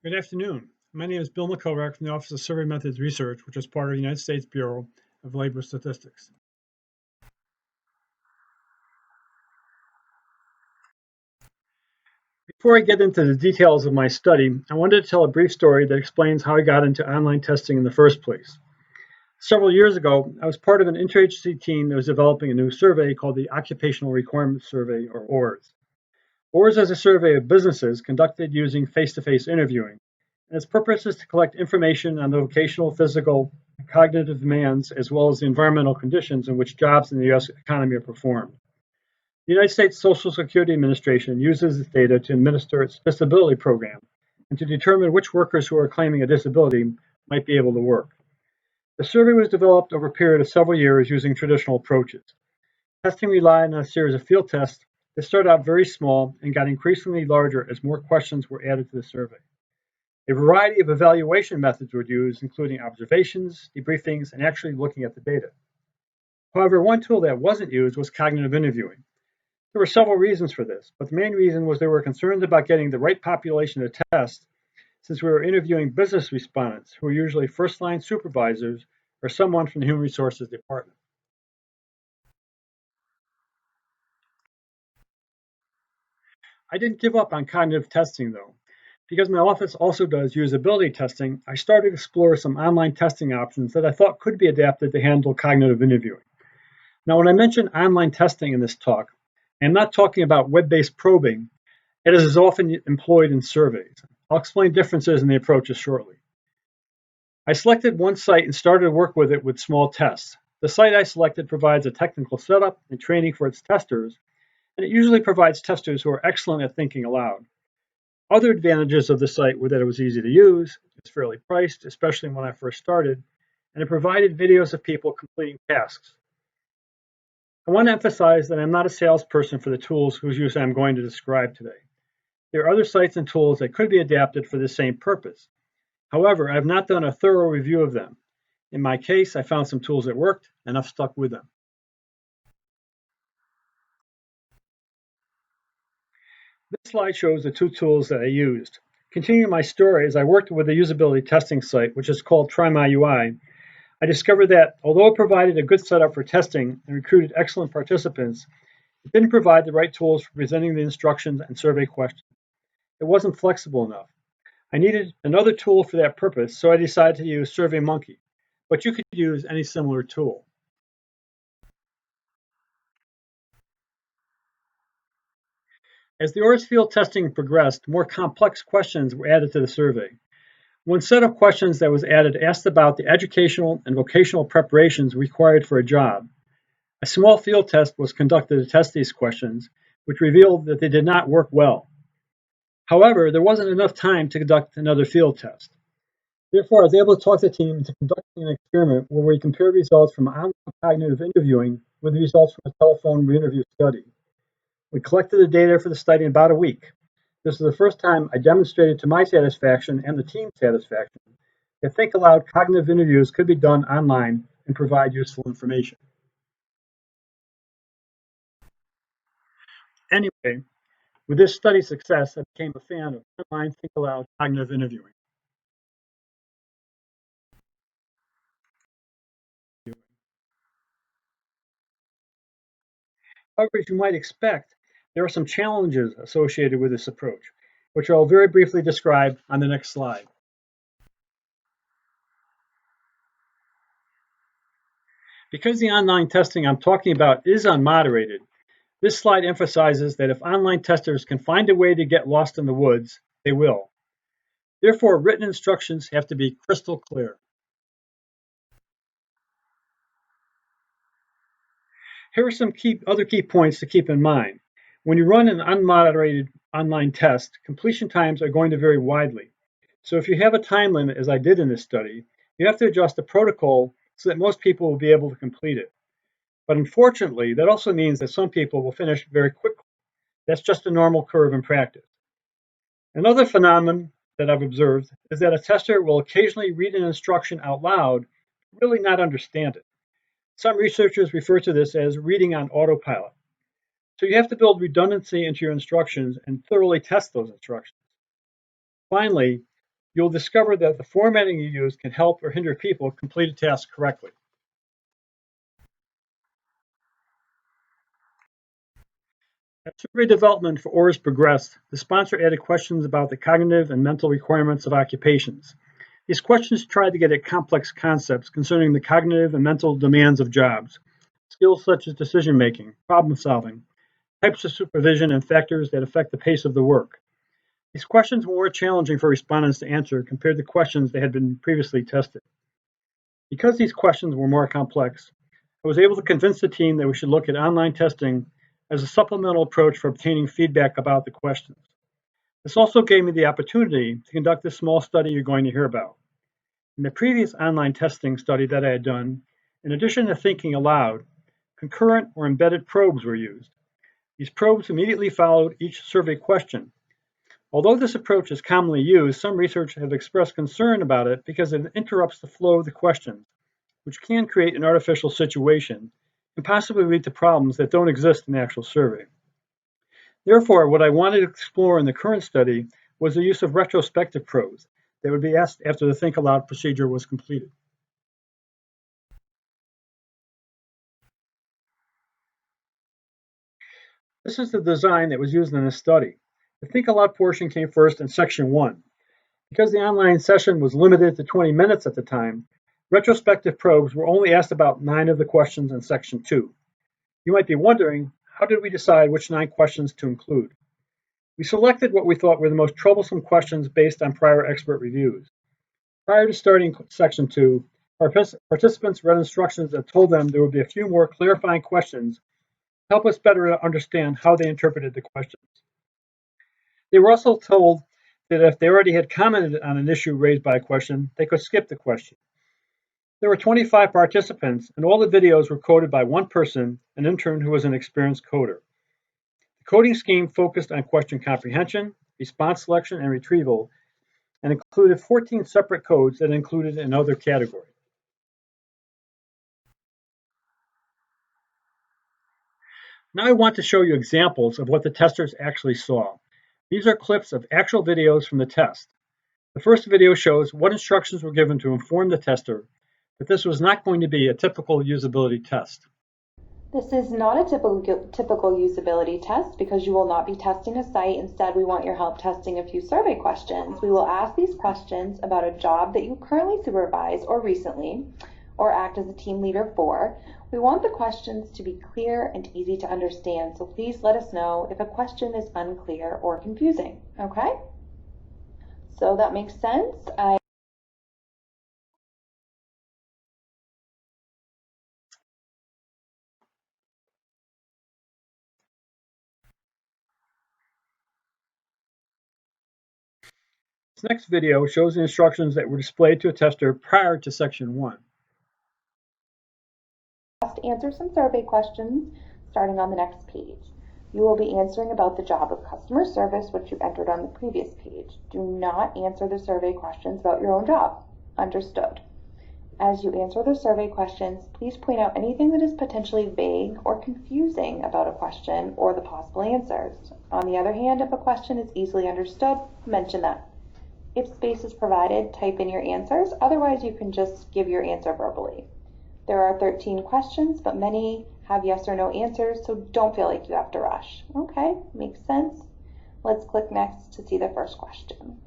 Good afternoon. My name is Bill Mockovak from the Office of Survey Methods Research, which is part of the United States Bureau of Labor Statistics. Before I get into the details of my study, I wanted to tell a brief story that explains how I got into online testing in the first place. Several years ago, I was part of an interagency team that was developing a new survey called the Occupational Requirements Survey, or ORS. ORS is a survey of businesses conducted using face-to-face interviewing, and its purpose is to collect information on the vocational, physical, and cognitive demands, as well as the environmental conditions in which jobs in the U.S. economy are performed. The United States Social Security Administration uses this data to administer its disability program and to determine which workers who are claiming a disability might be able to work. The survey was developed over a period of several years using traditional approaches. Testing relied on a series of field tests that started out very small and got increasingly larger as more questions were added to the survey. A variety of evaluation methods were used, including observations, debriefings, and actually looking at the data. However, one tool that wasn't used was cognitive interviewing. There were several reasons for this, but the main reason was there were concerns about getting the right population to test, since we were interviewing business respondents who were usually first-line supervisors or someone from the Human Resources Department. I didn't give up on cognitive testing, though. Because my office also does usability testing, I started to explore some online testing options that I thought could be adapted to handle cognitive interviewing. Now, when I mention online testing in this talk, I'm not talking about web-based probing, as is often employed in surveys. I'll explain differences in the approaches shortly. I selected one site and started to work with it with small tests. The site I selected provides a technical setup and training for its testers, and it usually provides testers who are excellent at thinking aloud. Other advantages of the site were that it was easy to use, it's fairly priced, especially when I first started, and it provided videos of people completing tasks. I want to emphasize that I'm not a salesperson for the tools whose use I'm going to describe today. There are other sites and tools that could be adapted for the same purpose. However, I have not done a thorough review of them. In my case, I found some tools that worked, and I've stuck with them. This slide shows the two tools that I used. Continuing my story, as I worked with a usability testing site, which is called TryMyUI, I discovered that although it provided a good setup for testing and recruited excellent participants, it didn't provide the right tools for presenting the instructions and survey questions. It wasn't flexible enough. I needed another tool for that purpose, so I decided to use SurveyMonkey, but you could use any similar tool. As the ORS field testing progressed, more complex questions were added to the survey. One set of questions that was added asked about the educational and vocational preparations required for a job. A small field test was conducted to test these questions, which revealed that they did not work well. However, there wasn't enough time to conduct another field test. Therefore, I was able to talk the team into conducting an experiment where we compared results from online cognitive interviewing with the results from a telephone interview study. We collected the data for the study in about a week. This is the first time I demonstrated to my satisfaction and the team's satisfaction that Think-Aloud cognitive interviews could be done online and provide useful information. Anyway, with this study success, I became a fan of online Think-Aloud cognitive interviewing. However, as you might expect, there are some challenges associated with this approach, which I'll very briefly describe on the next slide. Because the online testing I'm talking about is unmoderated, this slide emphasizes that if online testers can find a way to get lost in the woods, they will. Therefore, written instructions have to be crystal clear. Here are some other key points to keep in mind. When you run an unmoderated online test, completion times are going to vary widely. So if you have a time limit, as I did in this study, you have to adjust the protocol so that most people will be able to complete it. But unfortunately, that also means that some people will finish very quickly. That's just a normal curve in practice. Another phenomenon that I've observed is that a tester will occasionally read an instruction out loud, really not understand it. Some researchers refer to this as reading on autopilot. So you have to build redundancy into your instructions and thoroughly test those instructions. Finally, you'll discover that the formatting you use can help or hinder people complete a task correctly. As survey development for ORS progressed, the sponsor added questions about the cognitive and mental requirements of occupations. These questions tried to get at complex concepts concerning the cognitive and mental demands of jobs, skills such as decision making, problem solving, types of supervision, and factors that affect the pace of the work. These questions were more challenging for respondents to answer compared to questions that had been previously tested. Because these questions were more complex, I was able to convince the team that we should look at online testing as a supplemental approach for obtaining feedback about the questions. This also gave me the opportunity to conduct this small study you're going to hear about. In the previous online testing study that I had done, in addition to thinking aloud, concurrent or embedded probes were used. These probes immediately followed each survey question. Although this approach is commonly used, some researchers have expressed concern about it because it interrupts the flow of the questions, which can create an artificial situation and possibly lead to problems that don't exist in the actual survey. Therefore, what I wanted to explore in the current study was the use of retrospective probes that would be asked after the Think Aloud procedure was completed. This is the design that was used in this study. The Think Aloud portion came first in section 1. Because the online session was limited to 20 minutes at the time, retrospective probes were only asked about 9 of the questions in section 2. You might be wondering, how did we decide which 9 questions to include? We selected what we thought were the most troublesome questions based on prior expert reviews. Prior to starting section 2, participants read instructions that told them there would be a few more clarifying questions to help us better understand how they interpreted the questions. They were also told that if they already had commented on an issue raised by a question, they could skip the question. There were 25 participants, and all the videos were coded by one person, an intern who was an experienced coder. The coding scheme focused on question comprehension, response selection, and retrieval, and included 14 separate codes that included another category. Now I want to show you examples of what the testers actually saw. These are clips of actual videos from the test. The first video shows what instructions were given to inform the tester that this was not going to be a typical usability test. This is not a typical usability test because you will not be testing a site. Instead, we want your help testing a few survey questions. We will ask these questions about a job that you currently supervise or recently, or act as a team leader for. We want the questions to be clear and easy to understand, so please let us know if a question is unclear or confusing, okay? So that makes sense. This next video shows the instructions that were displayed to a tester prior to section 1. Answer some survey questions starting on the next page. You will be answering about the job of customer service, which you entered on the previous page. Do not answer the survey questions about your own job. Understood. As you answer the survey questions, please point out anything that is potentially vague or confusing about a question or the possible answers. On the other hand, if a question is easily understood, mention that. If space is provided, type in your answers. Otherwise, you can just give your answer verbally. There are 13 questions, but many have yes or no answers, so don't feel like you have to rush. Okay, makes sense. Let's click next to see the first question.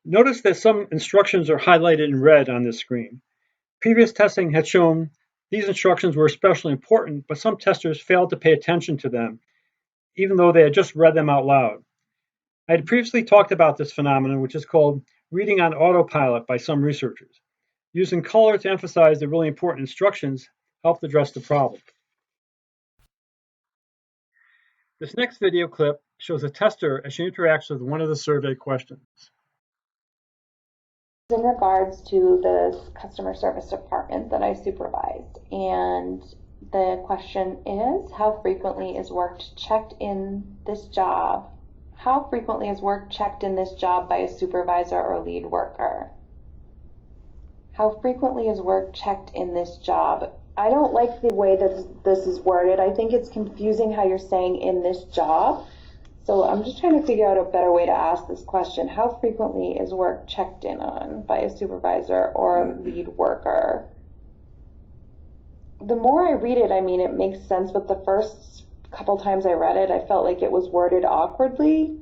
Notice that some instructions are highlighted in red on this screen. Previous testing had shown these instructions were especially important, but some testers failed to pay attention to them, even though they had just read them out loud. I had previously talked about this phenomenon, which is called reading on autopilot by some researchers. Using color to emphasize the really important instructions helped address the problem. This next video clip shows a tester as she interacts with one of the survey questions. In regards to the customer service department that I supervised, and the question is, how frequently is work checked in this job? How frequently is work checked in this job by a supervisor or lead worker? How frequently is work checked in this job I don't like the way that this is worded. I think it's confusing how you're saying in this job. So I'm just trying to figure out a better way to ask this question. How frequently is work checked in on by a supervisor or a lead worker? The more I read it, I mean, it makes sense, but the first couple times I read it, I felt like it was worded awkwardly.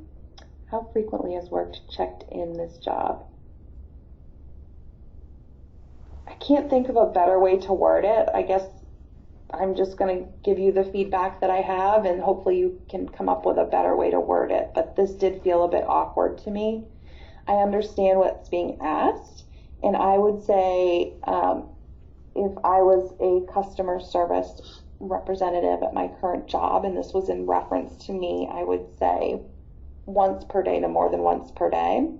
How frequently is work checked in this job? I can't think of a better way to word it. I guess I'm just going to give you the feedback that I have, and hopefully you can come up with a better way to word it. But this did feel a bit awkward to me. I understand what's being asked, and I would say if I was a customer service representative at my current job, and this was in reference to me, I would say once per day to more than once per day.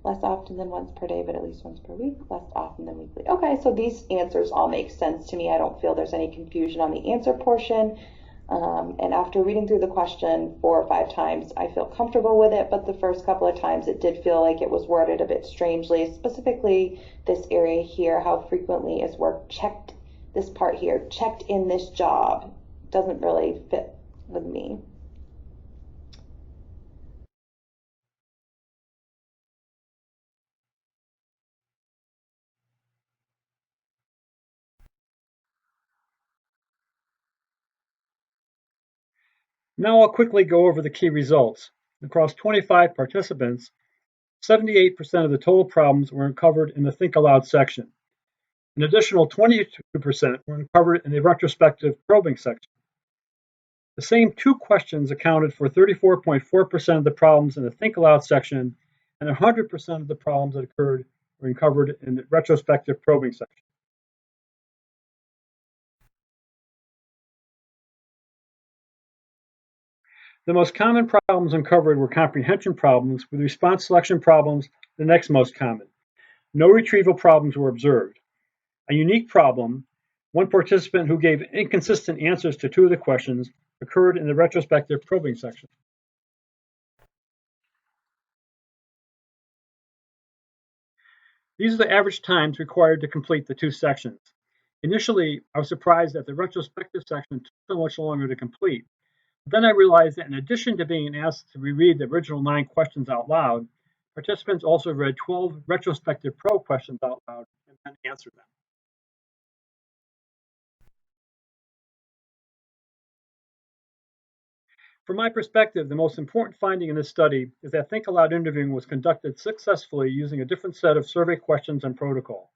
Less often than once per day, but at least once per week. Less often than weekly. Okay, so these answers all make sense to me. I don't feel there's any confusion on the answer portion. And after reading through the question 4 or 5 times, I feel comfortable with it, but the first couple of times it did feel like it was worded a bit strangely, specifically this area here, how frequently is work checked, this part here, checked in this job, doesn't really fit with me. Now I'll quickly go over the key results. Across 25 participants, 78% of the total problems were uncovered in the Think-Aloud section. An additional 22% were uncovered in the retrospective probing section. The same 2 questions accounted for 34.4% of the problems in the Think-Aloud section, and 100% of the problems that occurred were uncovered in the retrospective probing section. The most common problems uncovered were comprehension problems, with response selection problems the next most common. No retrieval problems were observed. A unique problem, one participant who gave inconsistent answers to 2 of the questions, occurred in the retrospective probing section. These are the average times required to complete the 2 sections. Initially, I was surprised that the retrospective section took so much longer to complete. Then I realized that in addition to being asked to reread the original 9 questions out loud, participants also read 12 retrospective probe questions out loud and then answered them. From my perspective, the most important finding in this study is that Think-Aloud interviewing was conducted successfully using a different set of survey questions and protocol.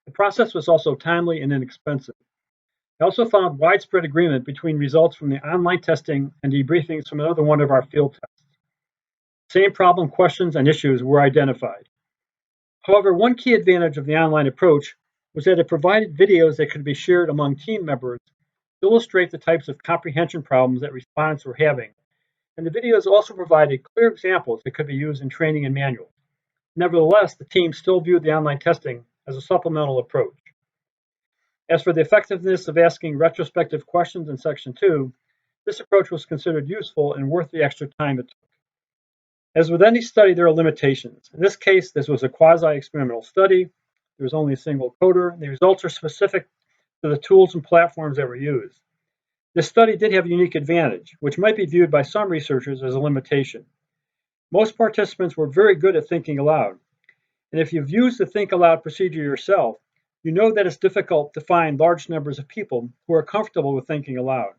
The process was also timely and inexpensive. I also found widespread agreement between results from the online testing and debriefings from another one of our field tests. Same problem questions and issues were identified. However, one key advantage of the online approach was that it provided videos that could be shared among team members to illustrate the types of comprehension problems that respondents were having. And the videos also provided clear examples that could be used in training and manuals. Nevertheless, the team still viewed the online testing as a supplemental approach. As for the effectiveness of asking retrospective questions in Section 2, this approach was considered useful and worth the extra time it took. As with any study, there are limitations. In this case, this was a quasi-experimental study. There was only a single coder, and the results are specific to the tools and platforms that were used. This study did have a unique advantage, which might be viewed by some researchers as a limitation. Most participants were very good at thinking aloud, and if you've used the Think Aloud procedure yourself, you know that it's difficult to find large numbers of people who are comfortable with thinking aloud.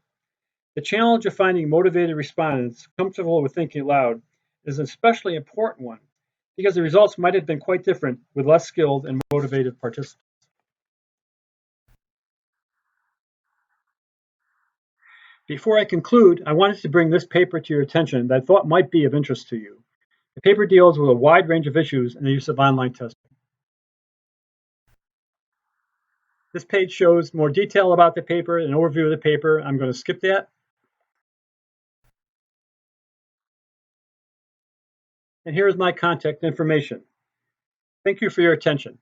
The challenge of finding motivated respondents comfortable with thinking aloud is an especially important one because the results might have been quite different with less skilled and motivated participants. Before I conclude, I wanted to bring this paper to your attention that I thought might be of interest to you. The paper deals with a wide range of issues in the use of online testing. This page shows more detail about the paper, an overview of the paper. I'm going to skip that. And here is my contact information. Thank you for your attention.